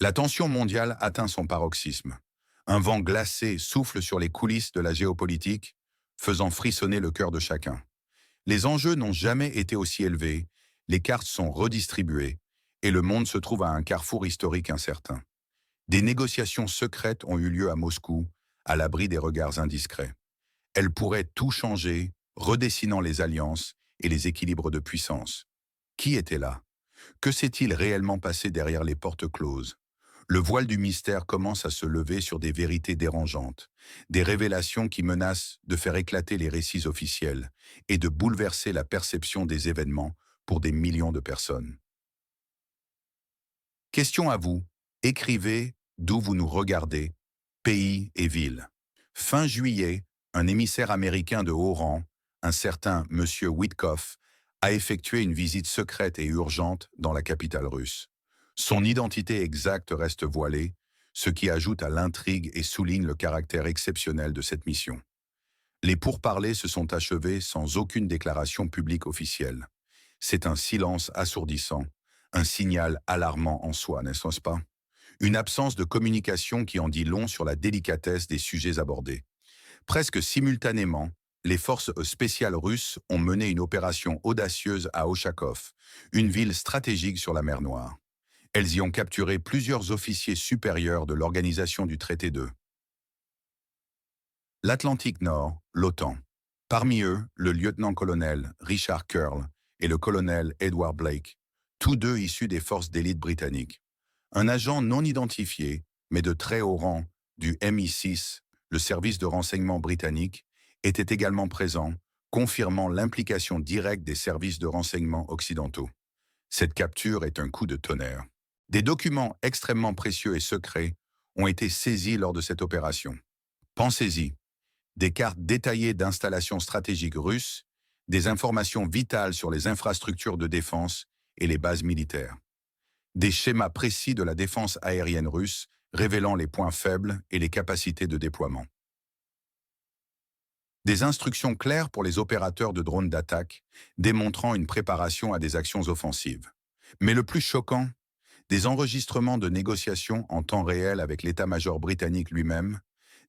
La tension mondiale atteint son paroxysme. Un vent glacé souffle sur les coulisses de la géopolitique, faisant frissonner le cœur de chacun. Les enjeux n'ont jamais été aussi élevés, les cartes sont redistribuées, et le monde se trouve à un carrefour historique incertain. Des négociations secrètes ont eu lieu à Moscou, à l'abri des regards indiscrets. Elles pourraient tout changer, redessinant les alliances et les équilibres de puissance. Qui était là? Que s'est-il réellement passé derrière les portes closes? Le voile du mystère commence à se lever sur des vérités dérangeantes, des révélations qui menacent de faire éclater les récits officiels et de bouleverser la perception des événements pour des millions de personnes. Question à vous, écrivez d'où vous nous regardez, pays et ville. Fin juillet, un émissaire américain de haut rang, un certain Monsieur Witkoff, a effectué une visite secrète et urgente dans la capitale russe. Son identité exacte reste voilée, ce qui ajoute à l'intrigue et souligne le caractère exceptionnel de cette mission. Les pourparlers se sont achevés sans aucune déclaration publique officielle. C'est un silence assourdissant, un signal alarmant en soi, n'est-ce pas? Une absence de communication qui en dit long sur la délicatesse des sujets abordés. Presque simultanément, les forces spéciales russes ont mené une opération audacieuse à Oshakov, une ville stratégique sur la mer Noire. Elles y ont capturé plusieurs officiers supérieurs de l'organisation du traité de l'Atlantique Nord, l'OTAN. Parmi eux, le lieutenant-colonel Richard Curl et le colonel Edward Blake, tous deux issus des forces d'élite britanniques. Un agent non identifié, mais de très haut rang, du MI6, le service de renseignement britannique, était également présent, confirmant l'implication directe des services de renseignement occidentaux. Cette capture est un coup de tonnerre. Des documents extrêmement précieux et secrets ont été saisis lors de cette opération. Pensez-y, des cartes détaillées d'installations stratégiques russes, des informations vitales sur les infrastructures de défense et les bases militaires. Des schémas précis de la défense aérienne russe révélant les points faibles et les capacités de déploiement. Des instructions claires pour les opérateurs de drones d'attaque, démontrant une préparation à des actions offensives. Mais le plus choquant, des enregistrements de négociations en temps réel avec l'état-major britannique lui-même,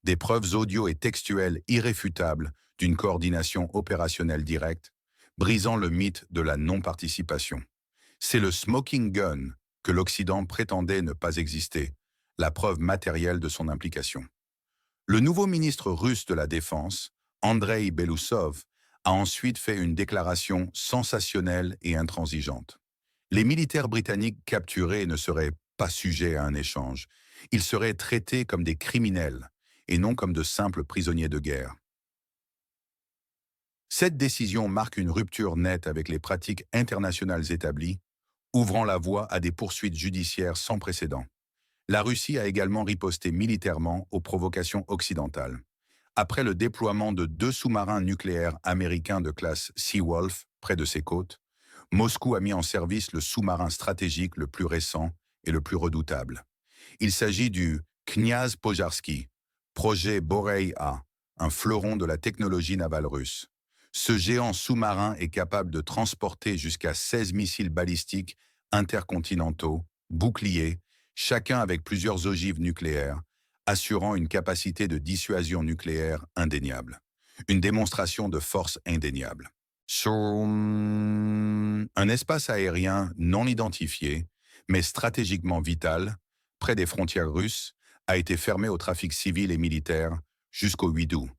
des preuves audio et textuelles irréfutables d'une coordination opérationnelle directe, brisant le mythe de la non-participation. C'est le smoking gun que l'Occident prétendait ne pas exister, la preuve matérielle de son implication. Le nouveau ministre russe de la Défense, Andrei Belousov, a ensuite fait une déclaration sensationnelle et intransigeante. Les militaires britanniques capturés ne seraient pas sujets à un échange. Ils seraient traités comme des criminels et non comme de simples prisonniers de guerre. Cette décision marque une rupture nette avec les pratiques internationales établies, ouvrant la voie à des poursuites judiciaires sans précédent. La Russie a également riposté militairement aux provocations occidentales. Après le déploiement de 2 sous-marins nucléaires américains de classe Seawolf près de ses côtes, Moscou a mis en service le sous-marin stratégique le plus récent et le plus redoutable. Il s'agit du Kniaz Pojarski, projet Borei A, un fleuron de la technologie navale russe. Ce géant sous-marin est capable de transporter jusqu'à 16 missiles balistiques intercontinentaux, boucliers, chacun avec plusieurs ogives nucléaires, assurant une capacité de dissuasion nucléaire indéniable. Une démonstration de force indéniable. Sur un espace aérien non identifié, mais stratégiquement vital, près des frontières russes, a été fermé au trafic civil et militaire jusqu'au 8 août.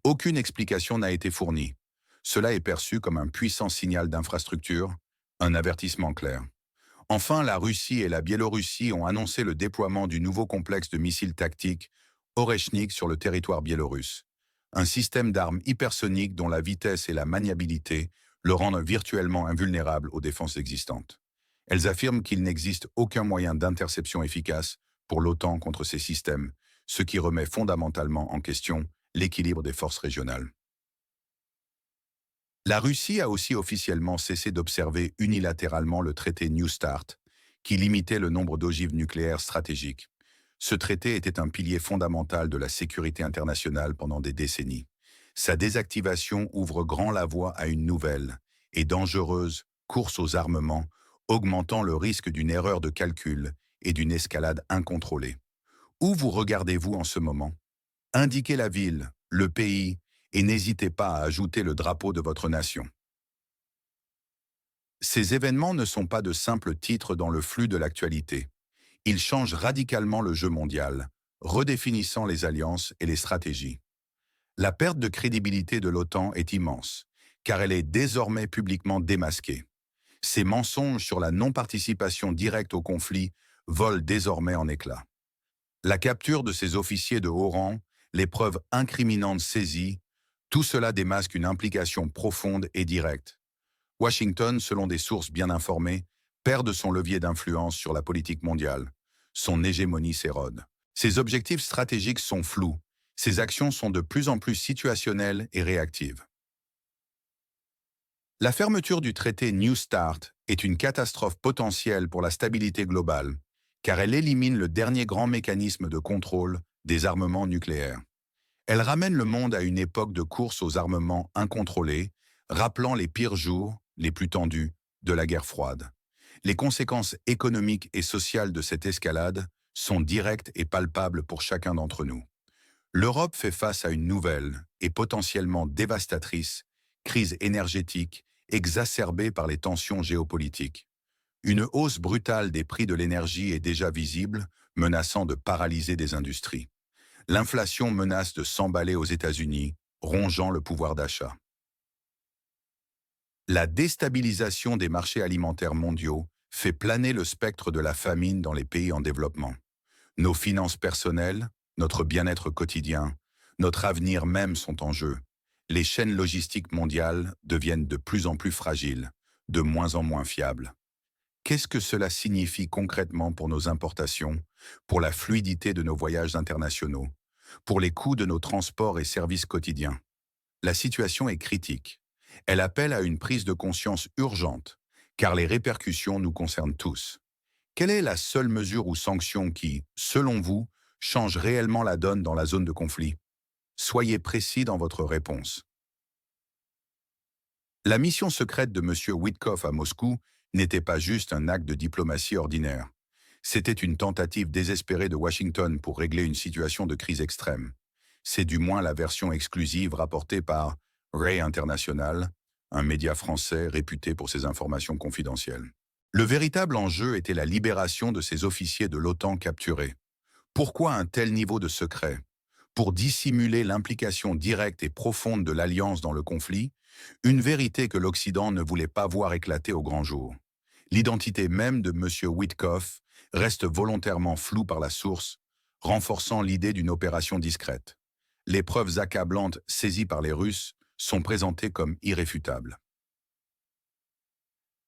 Aucune explication n'a été fournie. Cela est perçu comme un puissant signal d'infrastructure, un avertissement clair. Enfin, la Russie et la Biélorussie ont annoncé le déploiement du nouveau complexe de missiles tactiques Oreshnik sur le territoire biélorusse. Un système d'armes hypersoniques dont la vitesse et la maniabilité le rendent virtuellement invulnérable aux défenses existantes. Elles affirment qu'il n'existe aucun moyen d'interception efficace pour l'OTAN contre ces systèmes, ce qui remet fondamentalement en question l'équilibre des forces régionales. La Russie a aussi officiellement cessé d'observer unilatéralement le traité New START, qui limitait le nombre d'ogives nucléaires stratégiques. Ce traité était un pilier fondamental de la sécurité internationale pendant des décennies. Sa désactivation ouvre grand la voie à une nouvelle et dangereuse course aux armements, augmentant le risque d'une erreur de calcul et d'une escalade incontrôlée. Où vous regardez-vous en ce moment? Indiquez la ville, le pays, et n'hésitez pas à ajouter le drapeau de votre nation. Ces événements ne sont pas de simples titres dans le flux de l'actualité. Ils changent radicalement le jeu mondial, redéfinissant les alliances et les stratégies. La perte de crédibilité de l'OTAN est immense, car elle est désormais publiquement démasquée. Ces mensonges sur la non-participation directe au conflit volent désormais en éclats. La capture de ces officiers de haut rang, les preuves incriminantes saisies, tout cela démasque une implication profonde et directe. Washington, selon des sources bien informées, perd de son levier d'influence sur la politique mondiale. Son hégémonie s'érode. Ses objectifs stratégiques sont flous. Ses actions sont de plus en plus situationnelles et réactives. La fermeture du traité New START est une catastrophe potentielle pour la stabilité globale, car elle élimine le dernier grand mécanisme de contrôle des armements nucléaires. Elle ramène le monde à une époque de course aux armements incontrôlés, rappelant les pires jours, les plus tendus, de la guerre froide. Les conséquences économiques et sociales de cette escalade sont directes et palpables pour chacun d'entre nous. L'Europe fait face à une nouvelle et potentiellement dévastatrice crise énergétique exacerbée par les tensions géopolitiques. Une hausse brutale des prix de l'énergie est déjà visible, menaçant de paralyser des industries. L'inflation menace de s'emballer aux États-Unis, rongeant le pouvoir d'achat. La déstabilisation des marchés alimentaires mondiaux fait planer le spectre de la famine dans les pays en développement. Nos finances personnelles, notre bien-être quotidien, notre avenir même sont en jeu. Les chaînes logistiques mondiales deviennent de plus en plus fragiles, de moins en moins fiables. Qu'est-ce que cela signifie concrètement pour nos importations, pour la fluidité de nos voyages internationaux, pour les coûts de nos transports et services quotidiens? La situation est critique. Elle appelle à une prise de conscience urgente, car les répercussions nous concernent tous. Quelle est la seule mesure ou sanction qui, selon vous, change réellement la donne dans la zone de conflit? Soyez précis dans votre réponse. La mission secrète de M. Witkoff à Moscou n'était pas juste un acte de diplomatie ordinaire. C'était une tentative désespérée de Washington pour régler une situation de crise extrême. C'est du moins la version exclusive rapportée par Ray International, un média français réputé pour ses informations confidentielles. Le véritable enjeu était la libération de ces officiers de l'OTAN capturés. Pourquoi un tel niveau de secret? Pour dissimuler l'implication directe et profonde de l'Alliance dans le conflit, une vérité que l'Occident ne voulait pas voir éclater au grand jour. L'identité même de M. Witkoff reste volontairement floue par la source, renforçant l'idée d'une opération discrète. Les preuves accablantes saisies par les Russes sont présentées comme irréfutables.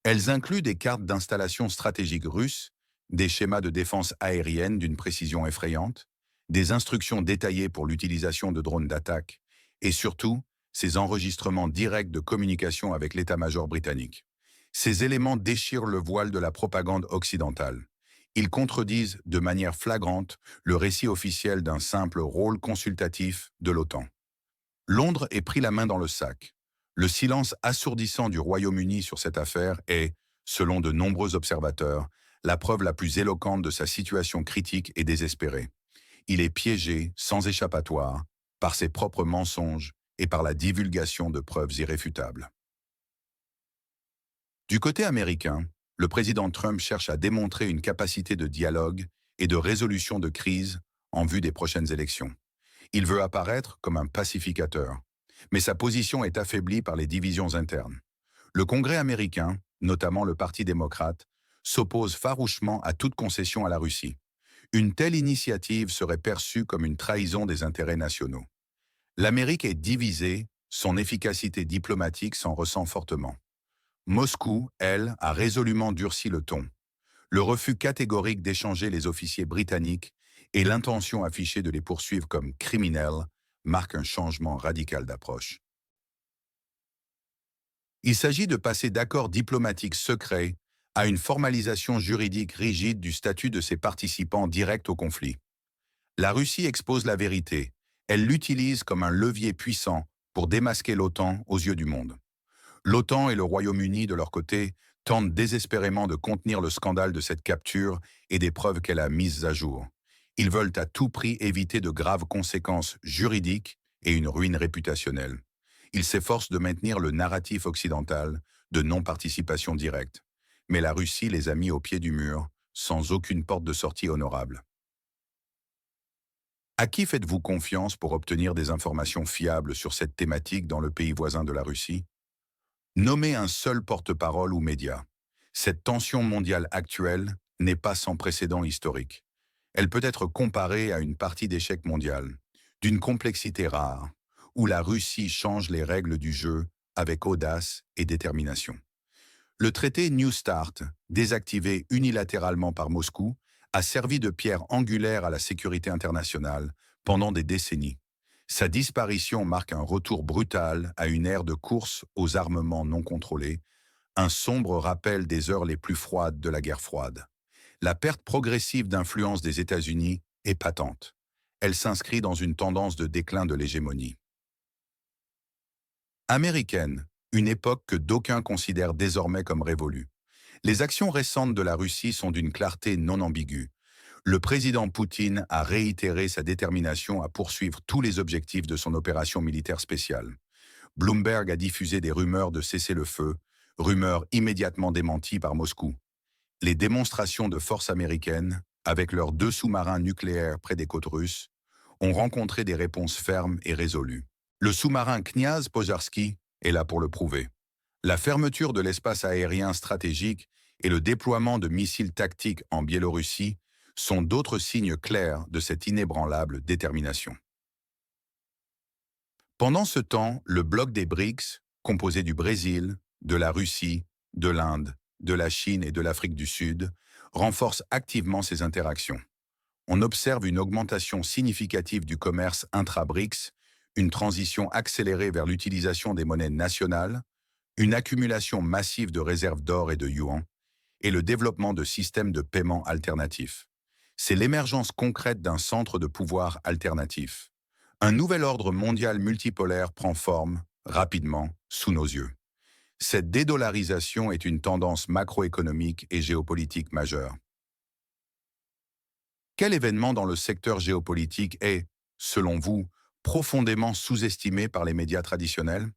Elles incluent des cartes d'installation stratégiques russes, des schémas de défense aérienne d'une précision effrayante, des instructions détaillées pour l'utilisation de drones d'attaque, et surtout, ces enregistrements directs de communication avec l'état-major britannique. Ces éléments déchirent le voile de la propagande occidentale. Ils contredisent de manière flagrante le récit officiel d'un simple rôle consultatif de l'OTAN. Londres est pris la main dans le sac. Le silence assourdissant du Royaume-Uni sur cette affaire est, selon de nombreux observateurs, la preuve la plus éloquente de sa situation critique et désespérée. Il est piégé, sans échappatoire, par ses propres mensonges et par la divulgation de preuves irréfutables. Du côté américain, le président Trump cherche à démontrer une capacité de dialogue et de résolution de crise en vue des prochaines élections. Il veut apparaître comme un pacificateur, mais sa position est affaiblie par les divisions internes. Le Congrès américain, notamment le Parti démocrate, s'oppose farouchement à toute concession à la Russie. Une telle initiative serait perçue comme une trahison des intérêts nationaux. L'Amérique est divisée, son efficacité diplomatique s'en ressent fortement. Moscou, elle, a résolument durci le ton. Le refus catégorique d'échanger les officiers britanniques et l'intention affichée de les poursuivre comme criminels marquent un changement radical d'approche. Il s'agit de passer d'accords diplomatiques secrets à une formalisation juridique rigide du statut de ses participants directs au conflit. La Russie expose la vérité. Elle l'utilise comme un levier puissant pour démasquer l'OTAN aux yeux du monde. L'OTAN et le Royaume-Uni, de leur côté, tente désespérément de contenir le scandale de cette capture et des preuves qu'elle a mises à jour. Ils veulent à tout prix éviter de graves conséquences juridiques et une ruine réputationnelle. Ils s'efforcent de maintenir le narratif occidental de non-participation directe. Mais la Russie les a mis au pied du mur, sans aucune porte de sortie honorable. À qui faites-vous confiance pour obtenir des informations fiables sur cette thématique dans le pays voisin de la Russie? Nommez un seul porte-parole ou média. Cette tension mondiale actuelle n'est pas sans précédent historique. Elle peut être comparée à une partie d'échecs mondial, d'une complexité rare, où la Russie change les règles du jeu avec audace et détermination. Le traité New Start, désactivé unilatéralement par Moscou, a servi de pierre angulaire à la sécurité internationale pendant des décennies. Sa disparition marque un retour brutal à une ère de course aux armements non contrôlés, un sombre rappel des heures les plus froides de la guerre froide. La perte progressive d'influence des États-Unis est patente. Elle s'inscrit dans une tendance de déclin de l'hégémonie. Américaine, une époque que d'aucuns considèrent désormais comme révolue. Les actions récentes de la Russie sont d'une clarté non ambiguë. Le président Poutine a réitéré sa détermination à poursuivre tous les objectifs de son opération militaire spéciale. Bloomberg a diffusé des rumeurs de cessez-le-feu, rumeurs immédiatement démenties par Moscou. Les démonstrations de forces américaines, avec leurs 2 sous-marins nucléaires près des côtes russes, ont rencontré des réponses fermes et résolues. Le sous-marin Kniaz Pozharsky est là pour le prouver. La fermeture de l'espace aérien stratégique et le déploiement de missiles tactiques en Biélorussie sont d'autres signes clairs de cette inébranlable détermination. Pendant ce temps, le bloc des BRICS, composé du Brésil, de la Russie, de l'Inde, de la Chine et de l'Afrique du Sud, renforce activement ses interactions. On observe une augmentation significative du commerce intra-BRICS, une transition accélérée vers l'utilisation des monnaies nationales, une accumulation massive de réserves d'or et de yuan, et le développement de systèmes de paiement alternatifs. C'est l'émergence concrète d'un centre de pouvoir alternatif. Un nouvel ordre mondial multipolaire prend forme, rapidement, sous nos yeux. Cette dédollarisation est une tendance macroéconomique et géopolitique majeure. Quel événement dans le secteur géopolitique est, selon vous, profondément sous-estimé par les médias traditionnels?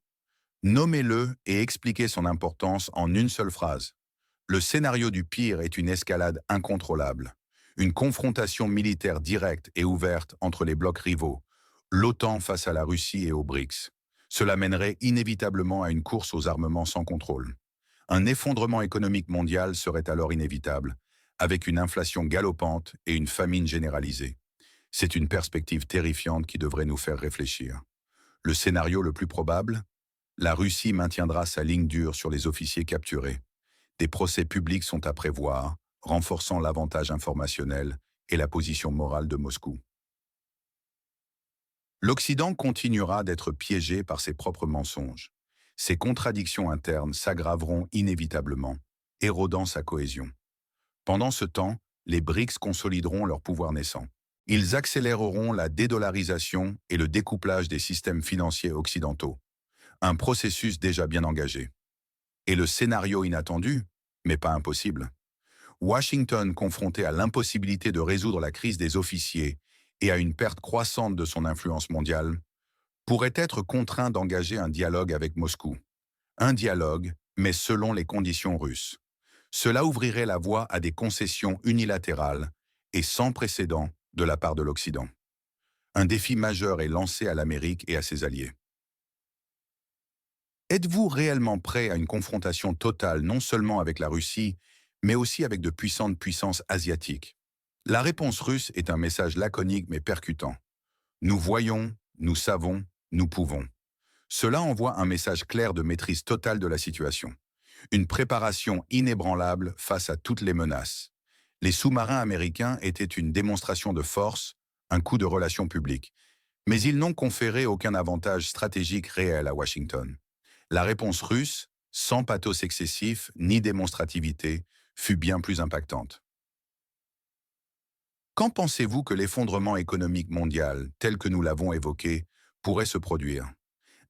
Nommez-le et expliquez son importance en une seule phrase. Le scénario du pire est une escalade incontrôlable, une confrontation militaire directe et ouverte entre les blocs rivaux, l'OTAN face à la Russie et aux BRICS. Cela mènerait inévitablement à une course aux armements sans contrôle. Un effondrement économique mondial serait alors inévitable, avec une inflation galopante et une famine généralisée. C'est une perspective terrifiante qui devrait nous faire réfléchir. Le scénario le plus probable? La Russie maintiendra sa ligne dure sur les officiers capturés. Des procès publics sont à prévoir, renforçant l'avantage informationnel et la position morale de Moscou. L'Occident continuera d'être piégé par ses propres mensonges. Ses contradictions internes s'aggraveront inévitablement, érodant sa cohésion. Pendant ce temps, les BRICS consolideront leur pouvoir naissant. Ils accéléreront la dédollarisation et le découplage des systèmes financiers occidentaux, un processus déjà bien engagé. Et le scénario inattendu, mais pas impossible. Washington, confronté à l'impossibilité de résoudre la crise des officiers et à une perte croissante de son influence mondiale, pourrait être contraint d'engager un dialogue avec Moscou. Un dialogue, mais selon les conditions russes. Cela ouvrirait la voie à des concessions unilatérales et sans précédent de la part de l'Occident. Un défi majeur est lancé à l'Amérique et à ses alliés. Êtes-vous réellement prêt à une confrontation totale non seulement avec la Russie, mais aussi avec de puissantes puissances asiatiques? La réponse russe est un message laconique mais percutant. Nous voyons, nous savons, nous pouvons. Cela envoie un message clair de maîtrise totale de la situation. Une préparation inébranlable face à toutes les menaces. Les sous-marins américains étaient une démonstration de force, un coup de relations publiques. Mais ils n'ont conféré aucun avantage stratégique réel à Washington. La réponse russe, sans pathos excessif ni démonstrativité, fut bien plus impactante. Quand pensez-vous que l'effondrement économique mondial, tel que nous l'avons évoqué, pourrait se produire?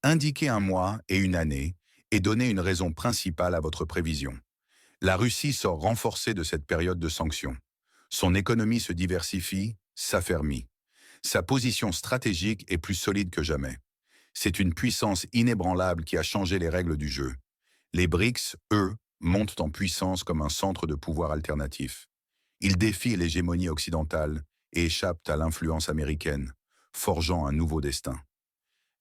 Indiquez un mois et une année et donnez une raison principale à votre prévision. La Russie sort renforcée de cette période de sanctions. Son économie se diversifie, s'affermit. Sa position stratégique est plus solide que jamais. C'est une puissance inébranlable qui a changé les règles du jeu. Les BRICS, eux, montent en puissance comme un centre de pouvoir alternatif. Ils défient l'hégémonie occidentale et échappent à l'influence américaine, forgeant un nouveau destin.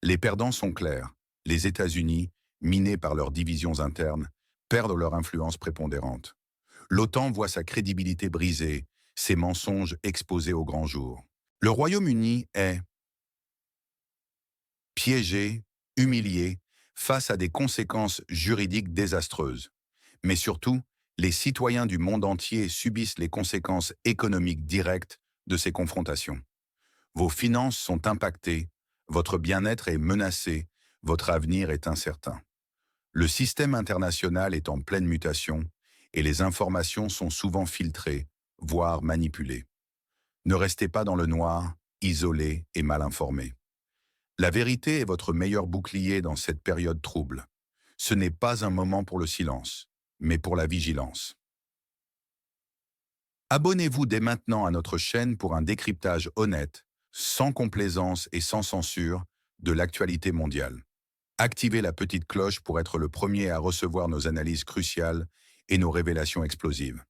Les perdants sont clairs. Les États-Unis, minés par leurs divisions internes, perdent leur influence prépondérante. L'OTAN voit sa crédibilité brisée, ses mensonges exposés au grand jour. Le Royaume-Uni est piégé, humilié, face à des conséquences juridiques désastreuses. Mais surtout, les citoyens du monde entier subissent les conséquences économiques directes de ces confrontations. Vos finances sont impactées, votre bien-être est menacé, votre avenir est incertain. Le système international est en pleine mutation et les informations sont souvent filtrées, voire manipulées. Ne restez pas dans le noir, isolé et mal informé. La vérité est votre meilleur bouclier dans cette période trouble. Ce n'est pas un moment pour le silence, mais pour la vigilance. Abonnez-vous dès maintenant à notre chaîne pour un décryptage honnête, sans complaisance et sans censure, de l'actualité mondiale. Activez la petite cloche pour être le premier à recevoir nos analyses cruciales et nos révélations explosives.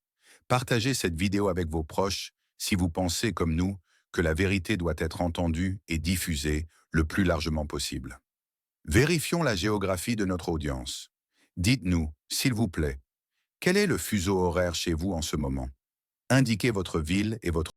Partagez cette vidéo avec vos proches si vous pensez, comme nous, que la vérité doit être entendue et diffusée le plus largement possible. Vérifions la géographie de notre audience. Dites-nous, s'il vous plaît, quel est le fuseau horaire chez vous en ce moment? Indiquez votre ville et votre